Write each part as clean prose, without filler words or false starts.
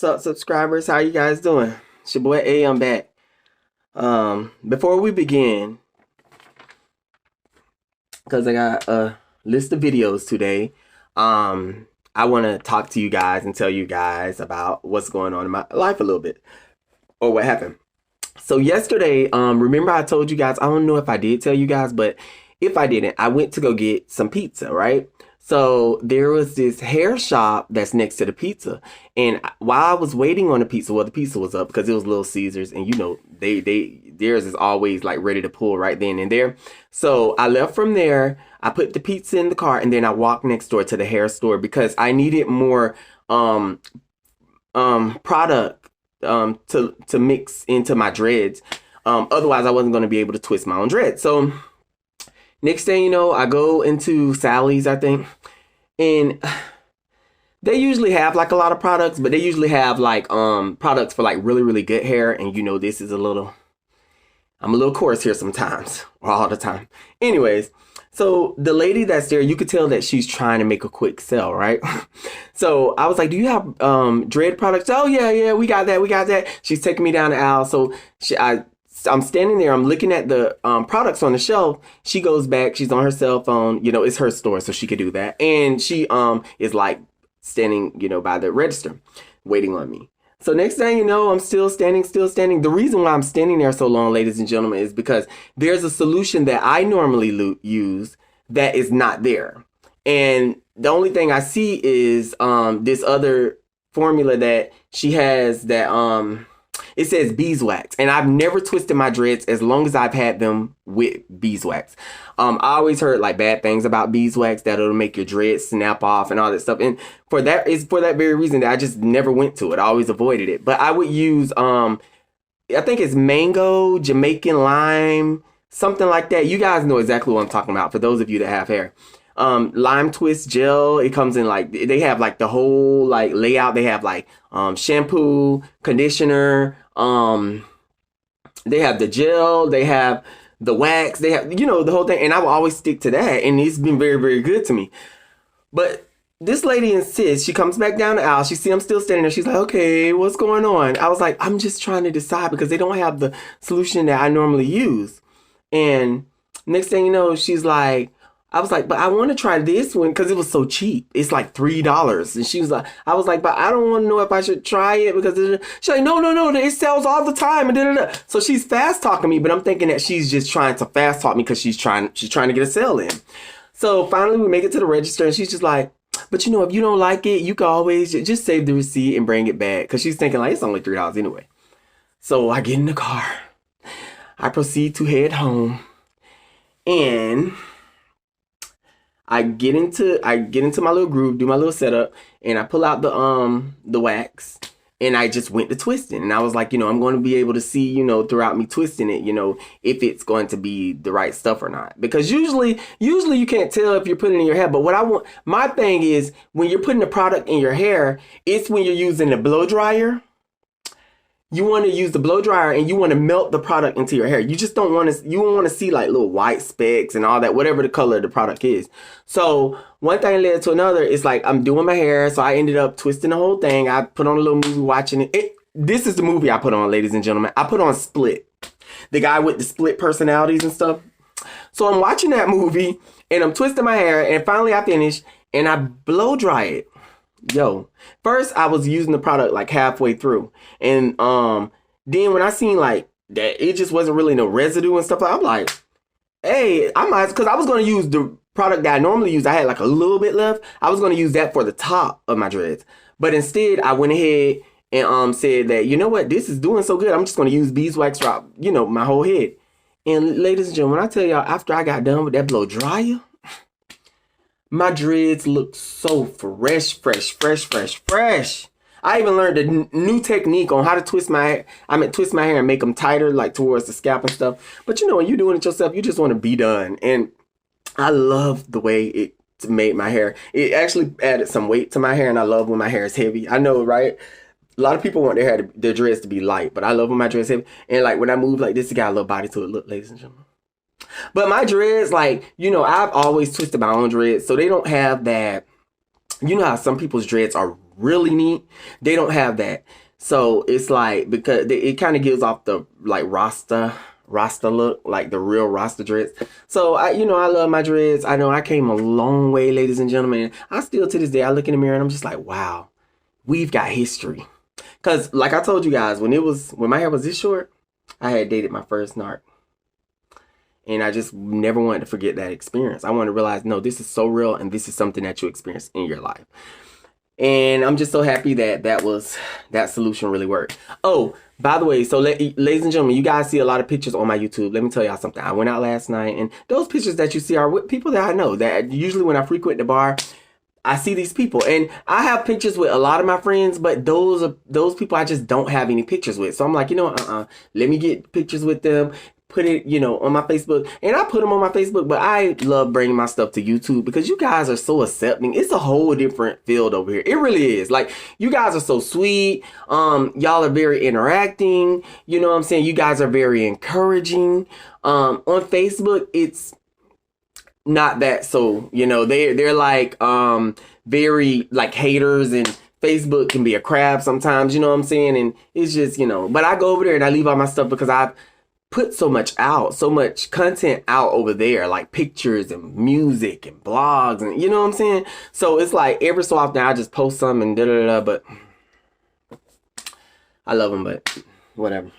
What's up, subscribers? How you guys doing? It's your boy A. I'm back. Before we begin, because I got a list of videos today, I want to talk to you guys and tell you guys about what's going on in my life a little bit, or what happened. So yesterday, remember I told you guys, I don't know if I did tell you guys, but if I didn't, I went to go get some pizza, right? So there was this hair shop that's next to the pizza. And while I was waiting on the pizza, well, the pizza was up because it was Little Caesars, and you know, theirs is always like ready to pull right then and there. So I left from there, I put the pizza in the car, and then I walked next door to the hair store because I needed more product to mix into my dreads. Otherwise I wasn't going to be able to twist my own dreads. So next thing you know, I go into Sally's, I think, and they usually have like a lot of products, but they usually have like products for like really, really good hair. And you know, this is I'm a little coarse here sometimes, or all the time. Anyways, so the lady that's there, you could tell that she's trying to make a quick sell, right? So I was like, do you have dread products? Oh yeah, we got that. She's taking me down the aisle. So I'm standing there, I'm looking at the products on the shelf. She goes back, she's on her cell phone, you know, it's her store, so she could do that. And she is like standing, you know, by the register, waiting on me. So next thing you know, I'm still standing. The reason why I'm standing there so long, ladies and gentlemen, is because there's a solution that I normally use that is not there. And the only thing I see is this other formula that she has that it says beeswax, and I've never twisted my dreads as long as I've had them with beeswax. I always heard like bad things about beeswax, that it'll make your dreads snap off and all that stuff. And for that very reason that I just never went to it. I always avoided it. But I would use I think it's mango, Jamaican lime, something like that. You guys know exactly what I'm talking about for those of you that have hair. Lime twist gel. It comes in like, they have like the whole like layout. They have like shampoo, conditioner, they have the gel, they have the wax, they have, you know, the whole thing. And I will always stick to that, and it's been very, very good to me. But this lady insists. She comes back down the aisle, she sees I'm still standing there, she's like, okay, what's going on? I was like, I'm just trying to decide because they don't have the solution that I normally use. And next thing you know, she's like, I was like, but I want to try this one because it was so cheap. It's like $3. And she was like, I was like, but I don't want to know if I should try it because she's like, no, it sells all the time. And da-da-da. So she's fast talking me, but I'm thinking that she's just trying to fast talk me because she's trying to get a sale in. So finally we make it to the register, and she's just like, but you know, if you don't like it, you can always just save the receipt and bring it back. Because she's thinking like, it's only $3 anyway. So I get in the car. I proceed to head home. And I get into my little groove, do my little setup, and I pull out the wax, and I just went to twisting. And I was like, you know, I'm going to be able to see, you know, throughout me twisting it, you know, if it's going to be the right stuff or not. Because usually you can't tell if you're putting it in your hair. But what I want, my thing is, when you're putting the product in your hair, it's when you're using the blow dryer. You want to use the blow dryer and you want to melt the product into your hair. You just don't want to, you don't want to see like little white specks and all that, whatever the color of the product is. So one thing led to another. It's like, I'm doing my hair. So I ended up twisting the whole thing. I put on a little movie, watching it. This is the movie I put on, ladies and gentlemen. I put on Split, the guy with the split personalities and stuff. So I'm watching that movie and I'm twisting my hair, and finally I finish and I blow dry it. Yo, first I was using the product like halfway through, and then when I seen like that it just wasn't really no residue and stuff, I'm like, hey, I might, because I was going to use the product that I normally use. I had like a little bit left. I was going to use that for the top of my dreads, but instead I went ahead and said that, you know what, this is doing so good, I'm just going to use beeswax throughout, you know, my whole head. And ladies and gentlemen, when I tell y'all, after I got done with that blow dryer, my dreads look so fresh. I even learned a new technique on how to twist my hair. Twist my hair and make them tighter, like towards the scalp and stuff. But you know, when you're doing it yourself, you just want to be done. And I love the way it made my hair. It actually added some weight to my hair, and I love when my hair is heavy. I know, right? A lot of people want their dreads to be light, but I love when my dreads heavy. And like when I move like this, it got a little body to it. Look, ladies and gentlemen. But my dreads, like, you know, I've always twisted my own dreads, so they don't have that. You know how some people's dreads are really neat. They don't have that. So it's like, because it kind of gives off the like Rasta look, like the real Rasta dreads. So I love my dreads. I know I came a long way, ladies and gentlemen. I still, to this day, I look in the mirror and I'm just like, wow, we've got history. Cause like I told you guys, when my hair was this short, I had dated my first narc. And I just never wanted to forget that experience. I wanted to realize, no, this is so real and this is something that you experience in your life. And I'm just so happy that solution really worked. Oh, by the way, so ladies and gentlemen, you guys see a lot of pictures on my YouTube. Let me tell y'all something. I went out last night, and those pictures that you see are with people that I know. That usually when I frequent the bar, I see these people. And I have pictures with a lot of my friends, but those people I just don't have any pictures with. So I'm like, let me get pictures with them. Put it, on my Facebook, and I put them on my Facebook, but I love bringing my stuff to YouTube because you guys are so accepting. It's a whole different field over here. It really is. Like, you guys are so sweet. Y'all are very interacting. You know what I'm saying? You guys are very encouraging. On Facebook, it's not that. So, they're like, very like haters, and Facebook can be a crab sometimes, you know what I'm saying? And it's just, but I go over there and I leave all my stuff because I've put so much content out over there, like pictures and music and blogs, and you know what I'm saying? So it's like every so often I just post some and but I love them, but whatever.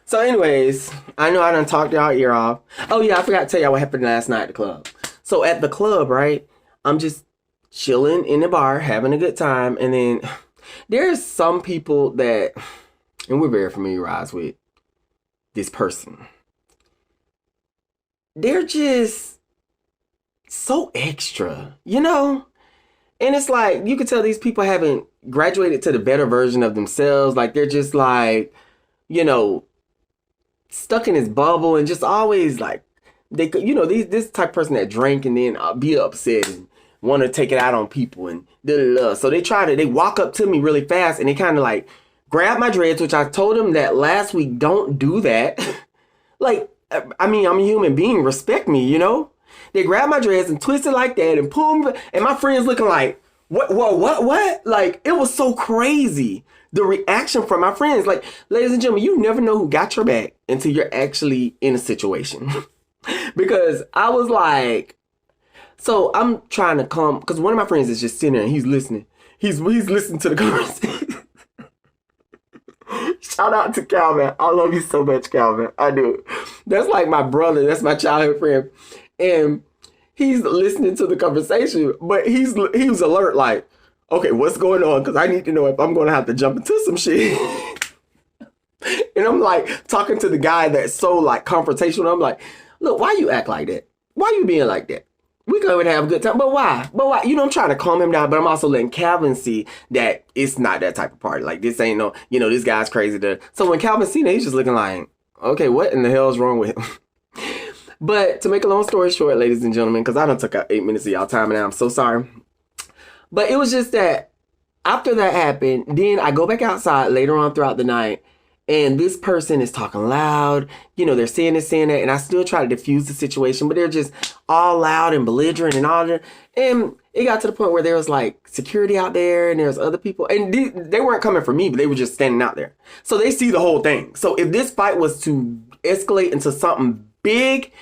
So anyways, I know I done talked y'all ear off. Oh yeah, I forgot to tell y'all what happened last night at the club. So at the club, right, I'm just chilling in the bar, having a good time, and then there's some people that, and we're very familiarized with this person. They're just so extra, And it's like, you could tell these people haven't graduated to the better version of themselves. Like, they're just like, stuck in this bubble and just always like, they could, this type of person that drank and then be upset and want to take it out on people and So they walk up to me really fast and they kind of like grab my dreads, which I told them that last week, don't do that. Like, I mean, I'm a human being, respect me, They grab my dreads and twist it like that and pull them, and my friends looking like, what? Like, it was so crazy. The reaction from my friends, like, ladies and gentlemen, you never know who got your back until you're actually in a situation. Because I was like, so I'm trying to come, because one of my friends is just sitting there and he's listening. He's listening to the conversation. Shout out to Calvin. I love you so much, Calvin. I do. That's like my brother. That's my childhood friend. And he's listening to the conversation, but he was alert, like, okay, what's going on? Because I need to know if I'm going to have to jump into some shit. And I'm like talking to the guy that's so like confrontational. I'm like, look, why you act like that? Why you being like that? We go and have a good time. But why? I'm trying to calm him down, but I'm also letting Calvin see that it's not that type of party. Like, this ain't no, this guy's crazy. So when Calvin seen it, he's just looking like, okay, what in the hell is wrong with him? But to make a long story short, ladies and gentlemen, because I done took out 8 minutes of y'all time and I'm so sorry. But it was just that after that happened, then I go back outside later on throughout the night, and this person is talking loud. They're saying this, saying that, and I still try to diffuse the situation, but they're just all loud and belligerent and all that. And it got to the point where there was like security out there, and there's other people, and they weren't coming for me, but they were just standing out there. So they see the whole thing. So if this fight was to escalate into something big,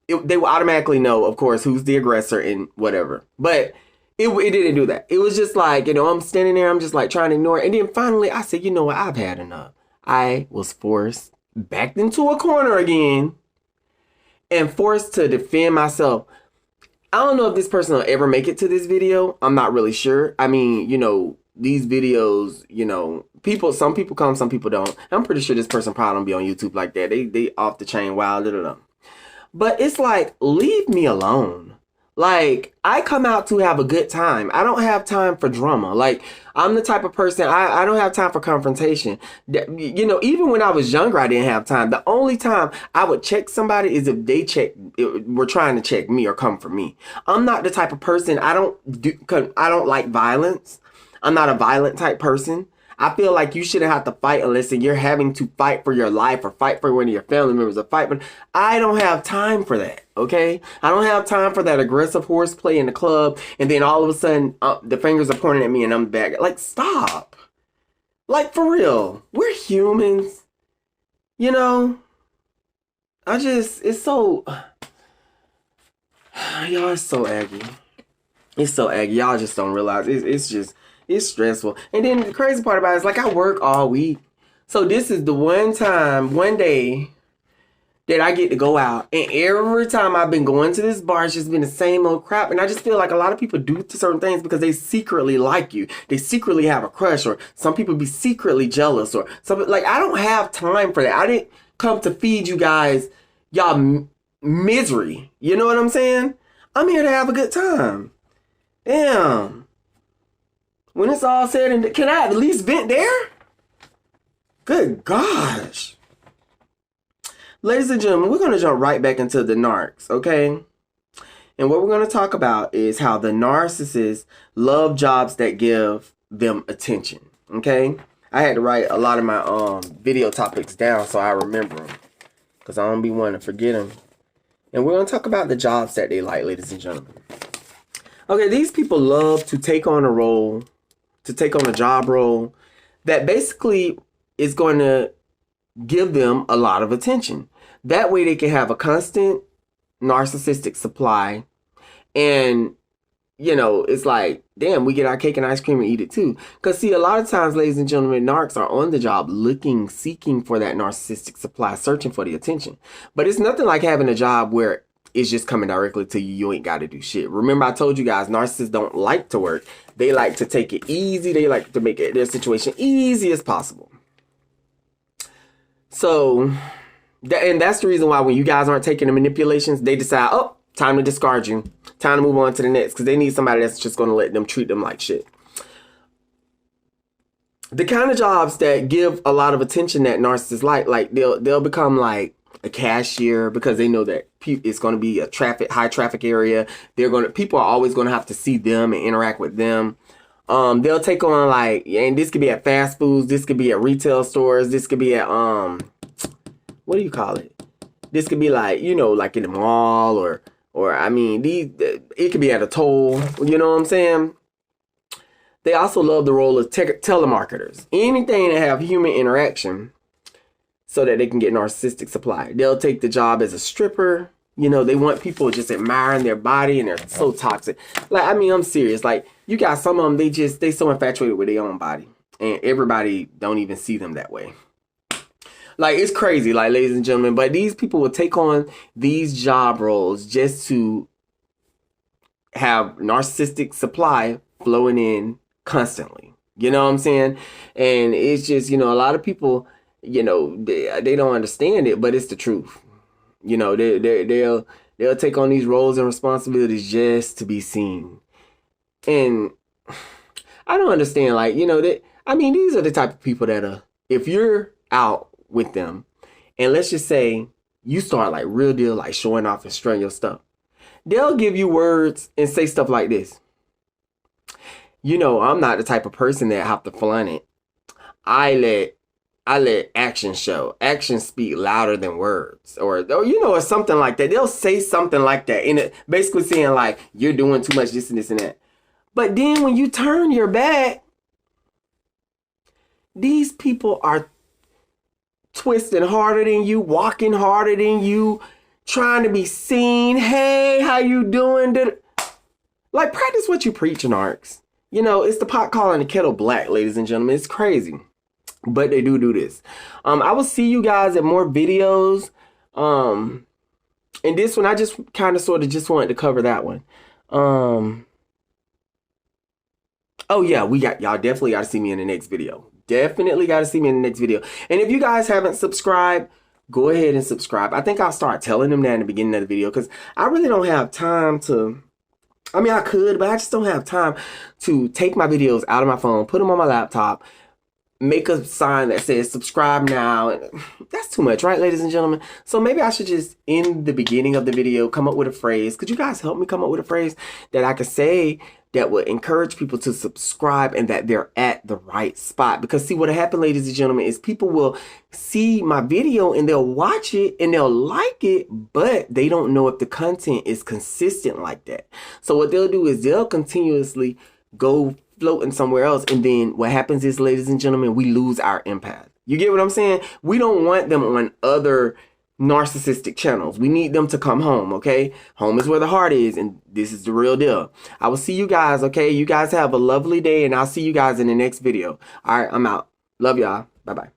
they will automatically know, of course, who's the aggressor and whatever. But it didn't do that. It was just like, I'm standing there, I'm just like trying to ignore it. And then finally I said, I've had enough. I was backed into a corner again and forced to defend myself. I don't know if this person will ever make it to this video. I'm not really sure. I mean, these videos, some people come, some people don't. I'm pretty sure this person probably don't be on YouTube like that. They off the chain wild. But it's like, leave me alone. Like, I come out to have a good time. I don't have time for drama. Like, I'm the type of person, I don't have time for confrontation. Even when I was younger, I didn't have time. The only time I would check somebody is if they were trying to check me or come for me. I'm not the type of person, I don't like violence. I'm not a violent type person. I feel like you shouldn't have to fight unless you're having to fight for your life or fight for one of your family members or fight. But I don't have time for that, okay? I don't have time for that aggressive horseplay in the club. And then all of a sudden, the fingers are pointing at me and I'm back. Like, stop. Like, for real. We're humans. You know? It's so... Y'all, it's so aggy. It's so aggy. Y'all just don't realize. It's stressful. And then the crazy part about it is, like, I work all week. So this is the one day that I get to go out. And every time I've been going to this bar, it's just been the same old crap. And I just feel like a lot of people do certain things because they secretly like you. They secretly have a crush, or some people be secretly jealous, or something. Like, I don't have time for that. I didn't come to feed you guys y'all misery. You know what I'm saying? I'm here to have a good time. Damn. When it's all said and can I at least vent there? Good gosh. Ladies and gentlemen, we're going to jump right back into the narcs, okay? And what we're going to talk about is how the narcissists love jobs that give them attention, okay? I had to write a lot of my video topics down so I remember them, because I don't be wanting to forget them. And we're going to talk about the jobs that they like, ladies and gentlemen. Okay, these people love to take on a role, to take on a job role that basically is going to give them a lot of attention. That way they can have a constant narcissistic supply. And, you know, it's like, damn, we get our cake and ice cream and eat it too. Because, see, a lot of times, ladies and gentlemen, narcs are on the job seeking for that narcissistic supply, searching for the attention. But it's nothing like having a job where it's just coming directly to you. You ain't got to do shit. Remember, I told you guys, narcissists don't like to work. They like to take it easy. They like to make their situation easy as possible. So, and that's the reason why when you guys aren't taking the manipulations, they decide, oh, time to discard you. Time to move on to the next, because they need somebody that's just going to let them treat them like shit. The kind of jobs that give a lot of attention that narcissists like they'll become like a cashier, because they know that it's going to be a high traffic area. People are always going to have to see them and interact with them. They'll take on, like, and this could be at fast foods, this could be at retail stores, this could be at what do you call it? This could be like, you know, like in the mall, or I mean, it could be at a toll. You know what I'm saying? They also love the role of telemarketers. Anything that have human interaction, so that they can get narcissistic supply. They'll take the job as a stripper. You know, they want people just admiring their body, and they're so toxic. Like, I mean, I'm serious. Like, you got some of them, they so infatuated with their own body, and everybody don't even see them that way. Like, it's crazy, like, ladies and gentlemen. But these people will take on these job roles just to have narcissistic supply flowing in constantly. You know what I'm saying? And it's just, you know, a lot of people, you know, they don't understand it, but it's the truth. You know, they'll take on these roles and responsibilities just to be seen. And I don't understand, like, you know, these are the type of people that if you're out with them, and let's just say you start like real deal, like showing off and strutting your stuff, they'll give you words and say stuff like this. You know, I'm not the type of person that have to flaunt it. I let action show. Actions speak louder than words. Or you know, or something like that. They'll say something like that, in it, basically saying like, you're doing too much this and this and that. But then when you turn your back, these people are twisting harder than you, walking harder than you, trying to be seen. Hey, how you doing? Like, practice what you preach, narcs. You know, it's the pot calling the kettle black, ladies and gentlemen. It's crazy. But they do this. I will see you guys at more videos. And this one, I just kind of sort of just wanted to cover that one. Oh yeah, y'all definitely got to see me in the next video. Definitely got to see me in the next video. And if you guys haven't subscribed, go ahead and subscribe. I think I'll start telling them that in the beginning of the video, because I really don't have time to... I mean, I could, but I just don't have time to take my videos out of my phone, put them on my laptop, make a sign that says subscribe now. That's too much, right, ladies and gentlemen? So maybe I should just, in the beginning of the video, come up with a phrase. Could you guys help me come up with a phrase that I could say that will encourage people to subscribe and that they're at the right spot. Because see, what happened, ladies and gentlemen, is people will see my video and they'll watch it and they'll like it, but they don't know if the content is consistent like that. So what they'll do is they'll continuously go floating somewhere else. And then what happens is, ladies and gentlemen, we lose our empath. You get what I'm saying? We don't want them on other narcissistic channels. We need them to come home, okay? Home is where the heart is, and this is the real deal. I will see you guys, okay? You guys have a lovely day, and I'll see you guys in the next video. All right, I'm out. Love y'all. Bye-bye.